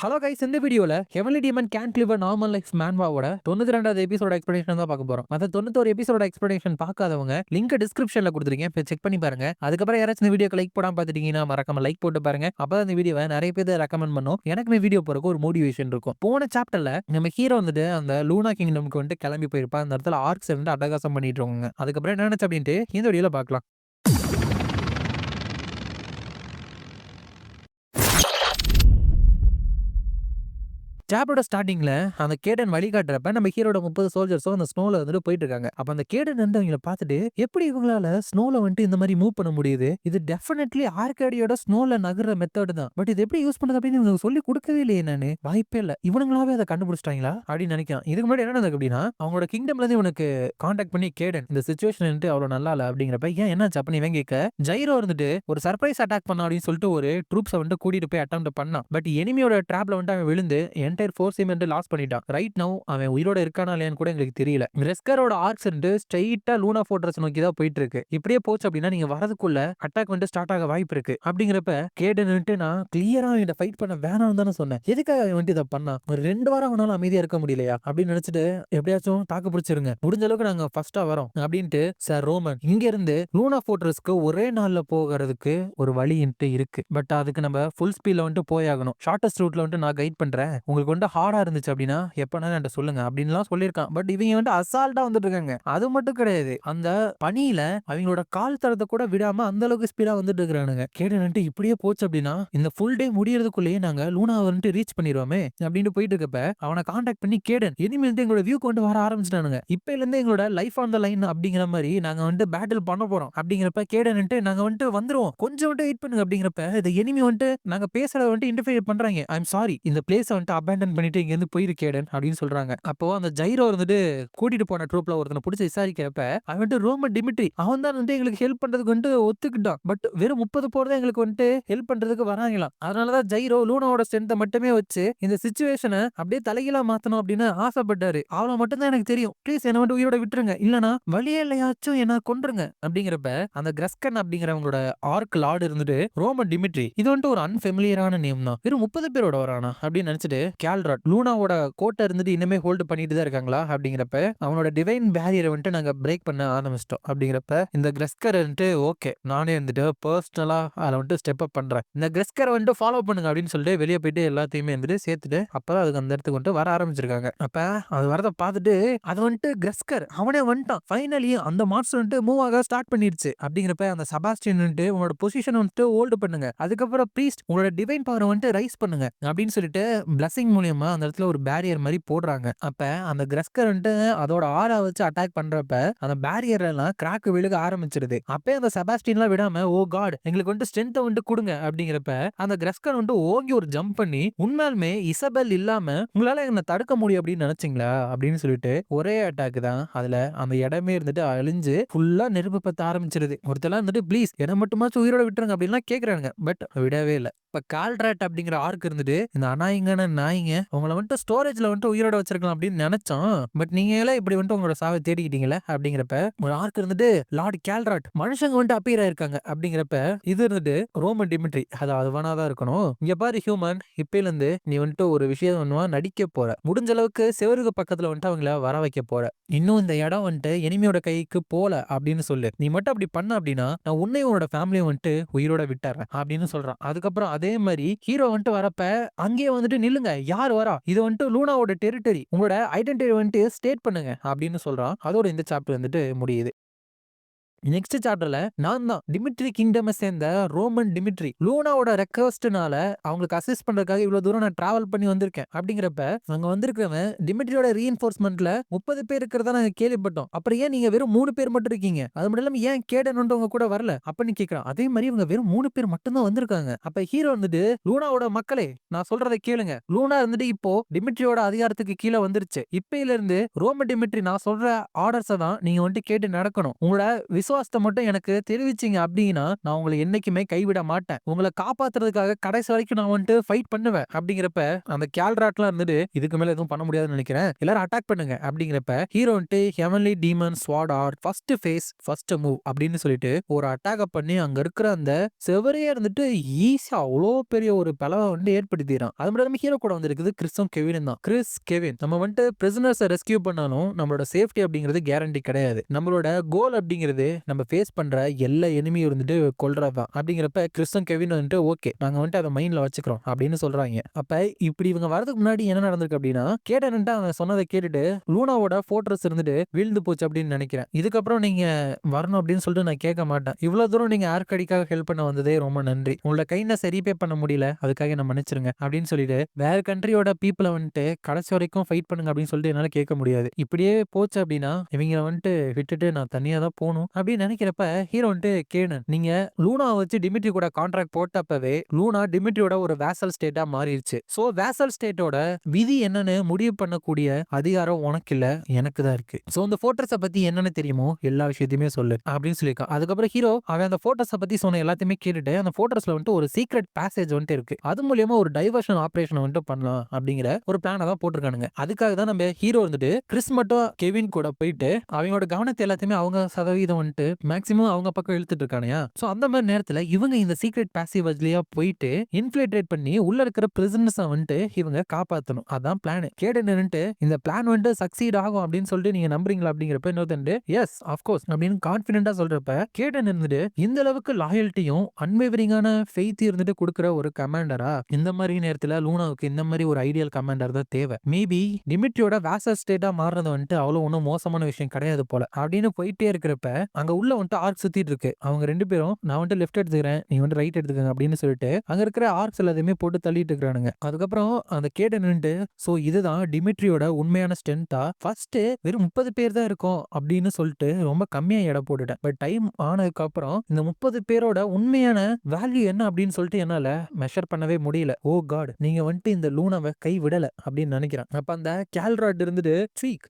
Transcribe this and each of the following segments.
Hello guys, இந்த வீடியோல heavenly demon can't live a normal life மேன்வாவோட 92வது எபிசோட எக்ஸ்பிளனேஷன் தான் பார்க்க போறோம். மத்த 91 எபிசோட எக்ஸ்பிளனேஷன் பார்க்காதவங்க லிங்க் டிஸ்கிரிப்ஷன்ல கொடுத்துருக்கேன், போய் செக் பண்ணி பாருங்க. அதுக்கப்புறம் யாராச்சும் இந்த வீடியோக்கு லைக் போடாம பார்த்துட்டீங்கன்னா மறக்காம லைக் போட்டு பாருங்க. அப்பதான் இந்த வீடியோவை நிறைய பேர் ரெக்கமெண்ட் பண்ணும், எனக்குமே வீடியோ போறதுக்கு ஒரு மோட்டிவேஷன் இருக்கும். போன சாப்டர்ல நம்ம ஹீரோ வந்துட்டு அந்த லூனா கிங்டம்க்கு வந்துட்டு கிளம்பி போயிருப்பா. அந்த இடத்துல ஆர்க்ஸ் வந்து அட்டகாசம் பண்ணிட்டு இருக்காங்க. அதுக்கப்புறம் என்ன நினைச்சு அப்படின்ட்டு இந்த வீடியோல பார்க்கலாம். சாப்டரோட ஸ்டார்டிங்ல அந்த கேடன் வழிகாட்டுறப்ப நம்ம ஹீரோட 30 சோல்ஜர்ஸும் அந்த ஸ்னோல வந்துட்டு போயிட்டு இருக்காங்க. அப்ப அந்த கேடன் வந்து அவங்கள பார்த்துட்டு எப்படி இவங்களால ஸ்னோல வந்துட்டு இந்த மாதிரி மூவ் பண்ண முடியுது, இது டெஃபினெட்லி ஆர்கேடியோட ஸ்னோல நகர்ற மெத்தட் தான், பட் இது எப்படி யூஸ் பண்ணது அப்படின்னு இவங்க சொல்லி கொடுக்கவே இல்லையே, நானு வாய்ப்பே இல்ல, இவனுங்களாவே அதை கண்டுபிடிச்சிட்டாங்களா அப்படின்னு நினைக்கிறேன். இதுக்கு முன்னாடி என்ன நடந்தது அப்படின்னா, அவங்களோட கிங்டம்ல இருந்து இவனுக்கு கான்டாக்ட் பண்ணி கேடன் இந்த சிச்சுவேஷன் வந்துட்டு அவ்வளவு நல்லா இல்ல அப்படிங்கிறப்ப ஏன் என்னாச்சு அப்படின்னு இவன் கேட்க, ஜைரோ வந்துட்டு ஒரு சர்ப்ரைஸ் அட்டாக் பண்ணா அப்படின்னு சொல்லிட்டு ஒரு ட்ரூப்ஸை வந்துட்டு கூட்டிட்டு போய் அட்டம் பண்ணான். பட் எனிமியோட ட்ராப்ல வந்துட்டு அவன் விழுந்து என்டையர் ஃபோர்ஸையும் வந்து லாஸ் பண்ணிட்டான். ரைட் நவ் அவன் உயிரோட இருக்கானா இல்லையான்னு கூட எங்களுக்கு தெரியல. ரெஸ்கரோட ஆர்க்ஸ் வந்து ஸ்ட்ரைட்டா லூனா ஃபோர்ட்ரஸ் நோக்கி தான் போயிட்டு இருக்கு. இப்படியே போச்சு அப்படின்னா நீங்க வரதுக்குள்ள அட்டாக் வந்து ஸ்டார்ட் ஆக வாய்ப்பு இருக்கு. அப்படிங்கிறப்ப கேடன் வந்துட்டு நான் கிளியரா அவன் ஃபைட் பண்ண வேணாம்னு தானே சொன்னேன், எதுக்காக அவன் வந்து இதை பண்ணா, ஒரு 2 வாரம் அவனால அமைதியா இருக்க முடியலையா அப்படின்னு நினைச்சிட்டு எப்படியாச்சும் தாக்கு பிடிச்சிருங்க, முடிஞ்ச அளவுக்கு நாங்க ஃபர்ஸ்டா வரோம் அப்படின்ட்டு சார் ரோமன் இங்க இருந்து லூனா ஃபோர்ட்ரஸ்க்கு ஒரே நாள்ல போகிறதுக்கு ஒரு வழி இருக்கு. பட் அதுக்கு நம்ம ஃபுல் ஸ்பீட்ல வந்துட்டு போயாகணும். ஷார்ட்டஸ்ட் ரூட்ல வந்துட்டு நான் கைட் பண்றேன், உங்களுக்கு வந்து ஹார்டா இருந்துச்சு அப்படின்னா எப்பனா என்கிட்ட சொல்லுங்க அப்படின்லாம் சொல்லியிருக்கான். பட் இவங்க வந்து அசால்ட்டா வந்துட்டு இருக்காங்க. அது மட்டும் கிடையாது, அந்த பனியில அவங்களோட கால் தரத்தை கூட விடாம அந்த அளவுக்கு ஸ்பீடா வந்துட்டு இருக்கிறானுங்க. கேடன் இப்படியே போச்சு அப்படின்னா இந்த ஃபுல் டே முடியறதுக்குள்ளேயே நாங்க லூனா வந்துட்டு ரீச் பண்ணிடுவோமே அப்படின்னு போயிட்டு இருக்கப்ப அவனை கான்டாக்ட் பண்ணி கேடன் இனிமே வந்து எங்களோட வியூ கொண்டு வர ஆரம்பிச்சிட்டானுங்க. இப்ப இருந்து எங்களோட லைஃப் ஆன் த லைன் அப்படிங்கிற மாதிரி நாங்க வந்து பேட்டில் பண்ண போறோம் அப்படிங்கிறப்ப கேடன் நாங்க வந்துட்டு வந்துருவோம், கொஞ்சம் வந்துட்டு வெயிட் பண்ணுங்க அப்படிங்கிறப்ப இந்த எனிமி வந்துட்டு நாங்க பேசுறத வந்துட்டு இன்டர்ஃபியர் பண்றாங்க. ஐ அம் சாரி, இந்த பிளேஸ வந்துட்டு அபேண்டன் பண்ணிட்டு இங்க இருந்து போயிரு கேடன் அப்படின்னு சொல்றாங்க. அப்போ அந்த ஜைரோ வந்துட்டு கூட்டிட்டு போன ட்ரூப்ல ஒருத்தனை பிடிச்சி விசாரிக்கிறப்ப அவன் வந்துட்டு ரோமன் டிமிட்ரி அவன் தான் வந்து எங்களுக்கு ஹெல்ப் பண்றதுக்கு வந்துட்டு ஒத்துக்கிட்டான். பட் வெறும் 30 போர் தான் எங்களுக்கு வந்துட்டு ஹெல்ப் பண்றதுக்கு வராங்களாம். அதனாலதான் ஜைரோ லூனாவோட ஸ்ட்ரென்த்தை மட்டுமே வச்சு இந்த சிச்சுவேஷனை அப்படியே தலைகீழா மாத்தணும் அப்படின்னு ஆசைப்பட்டாரு. அவ்வளவு மட்டும் தான் எனக்கு தெரியும், ப்ளீஸ் என்ன வந்து உயிரோட விட்டுருங்க, இல்லனா வழியே இல்லையாச்சும் என்ன கொன்றுங்க அப்படிங்கிறப்ப அந்த கிரஸ்கன் அப்படிங்கிறவங்களோட ஆர்க் லார்டு இருந்துட்டு ரோமன் டிமிட்ரி இது வந்துட்டு ஒரு அன்ஃபெமிலியரான நேம் தான், வெறும் 30 பேரோட வரானா அப்படின்னு நினைச்சிட்டு கேல்ராட் லூனாவோட கோட்டை இருந்துட்டு இன்னமே ஹோல்டு பண்ணிட்டு தான் இருக்காங்களா அப்படிங்கிறப்ப அவனோட டிவைன் பேரியரை வந்துட்டு நாங்க பிரேக் பண்ண ஆரம்பிச்சிட்டோம் அப்படிங்கிறப்ப இந்த கிரஸ்கர் வந்துட்டு ஓகே நானே வந்துட்டு பர்சனலா அதை வந்துட்டு ஸ்டெப் அப் பண்றேன், இந்த கிரஸ்கரை வந்துட்டு ஃபாலோ பண்ணுங்க அப்படின்னு சொல்லிட்டு வெளியே போயிட்டு எல்லாத்தையுமே வந்துட்டு சேர்த்துட்டு அப்பதான் அதுக்கு அந்த இடத்துக்கு வந்துட்டு வர ஆரம்பிச்சிருக்காங்க. அப்ப அது வரதை பார்த்துட்டு அது வந்துட்டு கிரஸ்கர் அவனே வந்துட்டான். ஃபைனலி அந்த மான்ஸ்டர் வந்துட்டு மூவ் ஆக ஸ்டார்ட் பண்ணிருச்சு அப்படிங்கிறப்ப அந்த செபாஸ்டியன் வந்துட்டு உங்களோட பொசிஷன் வந்துட்டு ஹோல்டு பண்ணுங்க, அதுக்கப்புறம் ப்ரீஸ்ட் உங்களோட டிவைன் பவரை வந்துட்டு ரைஸ் பண்ணுங்க அப்படின்னு சொல்லிட்டு பிளஸிங் மூலியமா அந்த இடத்துல ஒரு பேரியர் மாதிரி போடுறாங்க. அப்ப அந்த கிரஸ்கர் வந்துட்டு அதோட ஆரா வச்சு அட்டாக் பண்றப்ப அந்த பேரியர் எல்லாம் கிராக் விழுக ஆரம்பிச்சிருது. அப்ப அந்த செபாஸ்டியன்லாம் விடாம ஓ காட் எங்களுக்கு வந்துட்டு ஸ்ட்ரென்த் வந்துட்டு கொடுங்க அப்படிங்கிறப்ப அந்த கிரஸ்கர் வந்துட்டு ஓங்கி ஒரு ஜம்ப் பண்ணி உண்மையாலுமே இசபெல் இல்லாம உங்களால என்ன தடுக்க முடியும் அப்படின்னு நினைச்சீங்களா அப்படின்னு சொல்லிட்டு ஒரே அட்டாக் தான், அதுல அந்த இடமே இருந்துட்டு அழிஞ்சு ஃபுல்லா நெருப்பு பத்த ஆரம்பிச்சிருது. ஒருத்தெல்லாம் வந்துட்டு ப்ளீஸ் என்ன மட்டுமாச்சும் உயிரோட விட்டுருங்க அப்படின்லாம் கேக்குறாங்க. பட் விடவே இல்லை. இப்ப கால்ட்ராட் அப்படிங்கிற ஆர்க் இருந்துட்டு இந்த அநாயங்கன நாய்ங்க உங்களை வந்துட்டு ஸ்டோரேஜ்ல வந்துட்டு உயிரோட வச்சிருக்கலாம் அப்படின்னு நினைச்சோம், பட் நீங்க எல்லாம் இப்படி வந்துட்டு உங்களோட சாவை தேடிக்கிட்டீங்களே அப்படிங்கிறப்ப ஒரு ஆர்க் இருந்துட்டு லார்ட் கேல்ட்ராட் மனுஷங்க வந்துட்டு அப்பீர் ஆயிருக்காங்க அப்படிங்கிறப்ப இது இருந்துட்டு ரோமன் டிமிட்ரி அது அதுவானாதான் இருக்கணும், இங்க பாரு ஹியூமன் இப்பையில இருந்து நீ வந்துட்டு ஒரு விஷயம் ஒண்ணுவா நடிக்க போற, முடிஞ்ச அளவுக்கு செவருக்கு பக்கத்துல வந்துட்டு அவங்கள வர வைக்க போற, இன்னும் இந்த இடம் வந்துட்டு எனிமியோட கைக்கு போல அப்படின்னு சொல்லு, நீ மட்டும் அப்படி பண்ண அப்படின்னா நான் உன்னையும் உன்னோட ஃபேமிலியை வந்துட்டு உயிரோட விட்டுறேன் அப்படின்னு சொல்றான். அதுக்கப்புறம் அதே மாதிரி ஹீரோ வந்துட்டு வரப்ப அங்கேயே வந்துட்டு நில்லுங்க, யார் வரா, இது வந்துட்டு லூனாவோட டெரிட்டரி, உங்களோட ஐடென்டிட்டி வந்துட்டு ஸ்டேட் பண்ணுங்க அப்படின்னு சொல்றான். அதோட இந்த சாப்டர் வந்துட்டு முடியுது. நெக்ஸ்ட் சாப்டர்ல நான் தான் டிமிட்ரி கிங்டமை சேர்ந்த ரோமன் டிமிட்ரி லூனாவோட ரெக்வஸ்ட்னால அவங்களுக்கு அசிஸ்ட் பண்றதுக்காக இவ்வளவு தூரம் நான் டிராவல் பண்ணி வந்திருக்கேன் அப்படிங்கிறப்ப அங்க வந்திருக்கிறவன் டிமிட்ரியோட ரீஎன்ஃபோர்ஸ்மெண்ட்ல 30 பேர் இருக்கிறதா நாங்க கேள்விப்பட்டோம், அப்புறம் ஏன் நீங்க வெறும் 3 பேர் மட்டும் இருக்கீங்க, அது மட்டும் இல்லாம ஏன் கேடன் உங்க கூட வரல அப்படின்னு கேட்கிறான். அதே மாதிரி இவங்க வெறும் 3 பேர் மட்டும் தான் வந்திருக்காங்க. அப்ப ஹீரோ வந்துட்டு லூனாவோட மக்களே நான் சொல்றதை கேளுங்க, லூனா இருந்துட்டு இப்போ டிமிட்ரியோட அதிகாரத்துக்கு கீழே வந்துருச்சு, இப்பையில இருந்து ரோமன் டிமிட்ரி நான் சொல்ற ஆர்டர்ஸை தான் நீங்க வந்துட்டு கேட்டு நடக்கணும், உங்களோட விசுவாசத்தை மட்டும் எனக்கு தெரிவிச்சீங்க அப்படின்னா நான் உங்களை என்னைக்குமே கைவிட மாட்டேன், உங்களை காப்பாத்துறதுக்காக கடைசி வரைக்கும் நான் வந்துட்டு ஃபைட் பண்ணுவேன் அப்படிங்கிறப்ப அந்த கேல்ராட்லாம் இருந்துட்டு இதுக்கு மேல எதுவும் பண்ண முடியாதுன்னு நினைக்கிறேன், எல்லாரும் அட்டாக் பண்ணுங்க அப்படிங்கிறப்ப ஹீரோ வந்துட்டு heavenly demon sword art first phase first move அப்படின்னு சொல்லிட்டு ஒரு அட்டாக் பண்ணி அங்க இருக்கிற அந்த செவரே இருந்துட்டு ஈஸியா அவ்வளோ பெரிய ஒரு பலவை வந்து ஏற்படுத்திடுறான். அது மட்டும் ஹீரோ கூட வந்திருக்குது கிறிஸும் கெவினும் தான். கிறிஸ் கெவின் நம்ம வந்துட்டு பிரிசனர்ஸை ரெஸ்கியூ பண்ணாலும் நம்மளோட சேஃப்டி அப்படிங்கிறது கேரண்டி கிடையாது. நம்மளோட கோல் அப்படிங்கிறது நம்ம ஃபேஸ் பண்ற எல்லா எனிமியும் இருந்துட்டு கொல்றதுதான். அப்படிங்கிறப்ப கிறிஸும் கெவின் வந்துட்டு ஓகே நாங்க வந்துட்டு அதை மைண்ட்ல வச்சுக்கிறோம் அப்படின்னு சொல்றாங்க. அப்ப இப்படி இவங்க வரதுக்கு முன்னாடி என்ன நடந்திருக்கு அப்படின்னா கேடன் அவன் சொன்னதை கேட்டுட்டு லூனாவோட போர்ட்ரஸ் இருந்துட்டு வீழ்ந்து போச்சு அப்படின்னு நினைக்கிறேன். இதுக்கப்புறம் நீங்க வரணும் அப்படின்னு சொல்லிட்டு நான் கேட்க மாட்டேன். இவ்வளவு தூரம் நீங்க ஆர்கடிக்காக ஹெல்ப் பண்ண வந்ததே ரொம்ப நன்றி, உங்களோட கைண்ட்னஸ் ரீபே பண்ண முடியல, அதுக்காக நான் மன்னிச்சிருங்க அப்படின்னு சொல்லிட்டு வேற கண்ட்ரியோட பீப்புளை வந்துட்டு கடைசி வரைக்கும் ஃபைட் பண்ணுங்க அப்படின்னு சொல்லிட்டு என்னால கேட்க முடியாது. இப்படியே போச்சு அப்படின்னா இவங்க வந்துட்டு விட்டுட்டு நான் தனியா தான் போகணும் அப்படின்னு நினைக்கிறப்ப ஹீரோ வந்துட்டு கேடன் நீங்க லூனா வச்சு டிமிட்ரி கூட கான்ட்ராக்ட் போட்டப்பவே லூனா டிமிட்ரியோட ஒரு வேசல் ஸ்டேட்டா மாறிடுச்சு. சோ வேசல் ஸ்டேட்டோட விதி என்னன்னு முடிவு பண்ணக்கூடிய அதிகாரம் உனக்கு இல்ல, எனக்கு தான் இருக்கு. சோ அந்த போர்ட்ரஸை பத்தி என்னன்னு தெரியுமோ எல்லா விஷயத்தையுமே சொல்லு அப்படின்னு சொல்லியிருக்கான். அதுக்கப்புறம் ஹீரோ அவன் அந்த போர்ட்ரஸை பத்தி சொன்ன எல்லாத்தையுமே கேட்டுட்டு அந்த போர்ட்ரஸ்ல வந்துட்டு ஒரு சீக்ரெட் பேசேஜ் வந்துட்டு இருக்கு, அது மூலியமா ஒரு டைவர்ஷன் ஆபரேஷன் வந்துட்டு பண்ணலாம் அப்படிங்கிற ஒரு பிளானை தான் போட்டிருக்கானுங்க. அதுக்காக தான் நம்ம ஹீரோ வந்துட்டு கிறிஸ் மட்டும் கெவின் கூட போயிட்டு அவங்களோட கவனத்தை எல்லாத்தையுமே அவங்க சதவீதம் வந்துட்டு மேக்சிமம் அவங்க பக்கம் இழுத்துட்டு இருக்கானயா. சோ அந்த மாதிரி நேரத்துல இவங்க இந்த சீக்ரெட் பேசிவ் வழியா போயிட்டு இன்ஃபில்ட்ரேட் பண்ணி உள்ள இருக்கிற பிரிசனர்ஸை வந்துட்டு இவங்க காப்பாத்தணும், அதான் பிளான். கேடன் நின்னுட்டு இந்த பிளான் வந்துட்டு சக்சீட் ஆகும் அப்படின்னு சொல்லிட்டு நீங்க நம்புறீங்களா அப்படிங்கிறப்ப இன்னொருத்தண்டு எஸ் ஆஃப்கோர்ஸ் அப்படின்னு கான்பிடென்டா சொல்றப்ப கேடன் இருந்துட்டு இந்த அளவுக்கு லாயல்ட்டியும் அன்வேவரிங்கான ஃபெய்த் இருந்துட்டு கொடுக்குற ஒரு கமாண்டரா இந்த மாதிரி நேரத்துல லூனாவுக்கு இந்த மாதிரி ஒரு ஐடியல் கமாண்டர் தான் தேவை. மேபி டிமிட்ரியோட வேசல் ஸ்டேட்டா மாறுறது வந்துட்டு அவ்வளவு ஒன்றும் மோசமான விஷயம் கிடையாது போல அப்படின்னு போயிட்டே இருக்கிறப்ப அங்க உள்ள வந்துட்டு ஆர்க் சுத்திட்டு இருக்கு. அவங்க ரெண்டு பேரும் நான் வந்துட்டு லெஃப்ட் எடுத்துக்கிறேன் நீ வந்து ரைட் எடுத்துக்கங்க அப்படின்னு சொல்லிட்டு அங்க இருக்கிற ஆர்க்ஸ் எல்லாத்தையுமே போட்டு தள்ளிட்டு இருக்கிறானுங்க. அதுக்கப்புறம் அந்த கேடன் நின்று சோ இதுதான் டிமிட்ரியோட உண்மையான ஸ்ட்ரென்த்தா, ஃபர்ஸ்ட் வெறும் 30 பேர் தான் இருக்கும் அப்படின்னு சொல்லிட்டு ரொம்ப கம்மியா எடை போட்டுட்டேன், பட் டைம் ஆனதுக்கு அப்புறம் இந்த 30 பேரோட உண்மையான வேல்யூ என்ன அப்படின்னு சொல்லிட்டு என்னால மெஷர் பண்ணவே முடியல. ஓ காட் நீங்க வந்துட்டு இந்த லூனாவை கை விடல அப்படின்னு நினைக்கிறேன். அப்ப அந்த கேல்ராட் இருந்துட்டு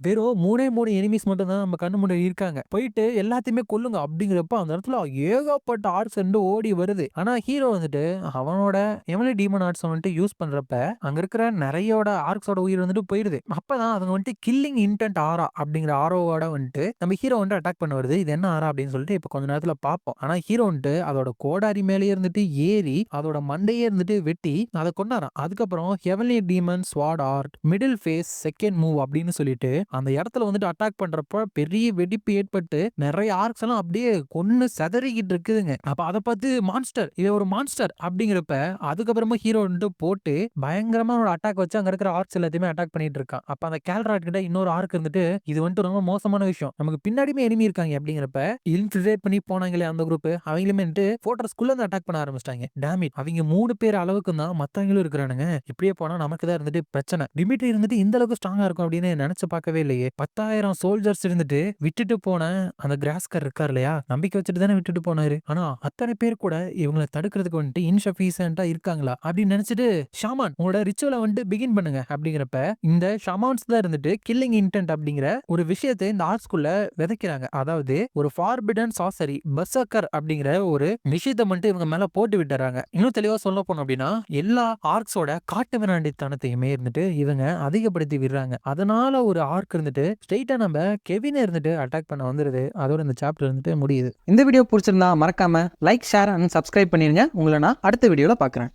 வெறும் 3 எனிமீஸ் மட்டும் தான் நம்ம கண்ணு முன்னாடி இருக்காங்க, போயிட்டு எல்லாத்தையுமே கொல்லுங்க அப்படிங்கிறப்ப அந்த இடத்துல ஏகப்பட்ட ஆர்ட்ஸ் ஓடி வருது. ஆனா ஹீரோ வந்துட்டு அவனோட எவனி டீமன் ஆர்ட்ஸ் வந்துட்டு யூஸ் பண்றப்ப அங்க இருக்கிற நிறையோட ஆர்க்ஸோட உயிர் வந்துட்டு போயிருது. அப்பதான் அவங்க வந்துட்டு கில்லிங் இன்டென்ட் ஆரா அப்படிங்கிற ஆரோவோட வந்துட்டு நம்ம ஹீரோ வந்துட்டு அட்டாக் பண்ண வருது. இது என்ன ஆரா அப்படின்னு சொல்லிட்டு இப்ப கொஞ்ச நேரத்துல பார்ப்போம். ஆனா ஹீரோ வந்துட்டு அதோட கோடாரி மேலேயே இருந்துட்டு ஏறி அதோட மண்டையே இருந்துட்டு வெட்டி அதை கொண்டாரான். அதுக்கப்புறம் heavenly demon sword art middle phase second move அப்படின்னு சொல்லிட்டு அந்த இடத்துல வந்துட்டு அட்டாக் பண்றப்ப பெரிய வெடிப்பு ஏற்பட்டு நிறைய ஆர்க்ஸ் எல்லாம் அப்படியே கொன்னு செதறிக்கிட்டு இருக்குதுங்க. அப்ப அதை பார்த்து மான்ஸ்டர் இது ஒரு மான்ஸ்டர் அப்படிங்கிறப்ப அதுக்கப்புறமா ஹீரோ வந்துட்டு போட்டு பயங்கரமா ஒரு அட்டாக் வச்சு அங்க இருக்கிற ஆர்க்ஸ் எல்லாத்தையுமே அட்டாக் பண்ணிட்டு இருக்கான். அப்ப அந்த கேல்ராட் கிட்ட இன்னொரு ஆர்க் இருந்துட்டு இது வந்துட்டு ரொம்ப மோசமான விஷயம், நமக்கு பின்னாடியுமே எனிமி இருக்காங்க அப்படிங்கிறப்ப இன்ஃபில்ட்ரேட் பண்ணி போனாங்களே அந்த குரூப் அவங்களுமே போர்ட்ரஸ்குள்ள இருந்து அட்டாக் பண்ண ஆரம்பிச்சிட்டாங்க. டேமிட் அவங்க 3 பேர் அளவுக்கு தான் மத்தவங்களும் இருக்கிறானுங்க, இப்படியே போனா நமக்கு தான் இருந்துட்டு பிரச்சனை. டிமிட்ரி இருந்துட்டு இந்த அளவுக்கு ஸ்ட்ராங்கா இருக்கும் அப்படின்னு நினைச்சு பார்க்கவே இல்லையே. 10,000 சோல்ஜர்ஸ் இருந்துட்டு விட்டுட்டு போன அந்த கிராஸ்கர் இருக்கார் இல்லையா, நம்பிக்கை வச்சுட்டு தானே விட்டுட்டு போனாரு. ஆனா அத்தனை பேர் கூட இவங்களை தடுக்கிறதுக்கு வந்துட்டு இன்சஃபிஷியன்ட்டா இருக்காங்களா அப்படின்னு நினைச்சிட்டு ஷாமான் உங்களோட ரிச்சுவலை வந்துட்டு பிகின் பண்ணுங்க அப்படிங்கிறப்ப இந்த ஷாமான்ஸ் தான் இருந்துட்டு கில்லிங் இன்டென்ட் அப்படிங்கிற ஒரு விஷயத்தை இந்த ஆர்ட்ஸ்குள்ள விதைக்கிறாங்க. அதாவது ஒரு ஃபார்பிடன் சாசரி பர்சர்க்கர் அப்படிங்கிற ஒரு விஷயத்தை மட்டும் இவங்க மேல போட்டு விட்டுறாங்க. இன்னும் தெளிவா சொல்ல போனோம் அப்படின்னா எல்லா ஆர்க்ஸோட காட்டு விராண்டித்தனத்தையுமே இருந்துட்டு இவங்க அதிகப்படுத்தி விடுறாங்க. அதனால ஒரு ஆர்க் இருந்துட்டு ஸ்ட்ரெயிட்டா நம்ம கெவினை இருந்துட்டு அட்டாக் பண்ண வந்துருது. அதோட இந்த சாப்டர் இருந்துட்டு முடியுது. இந்த வீடியோ பிடிச்சிருந்தா மறக்காம லைக் ஷேர் அண்ட் சப்ஸ்கிரைப் பண்ணிருங்க. உங்களை நான் அடுத்த வீடியோல பார்க்குறேன்.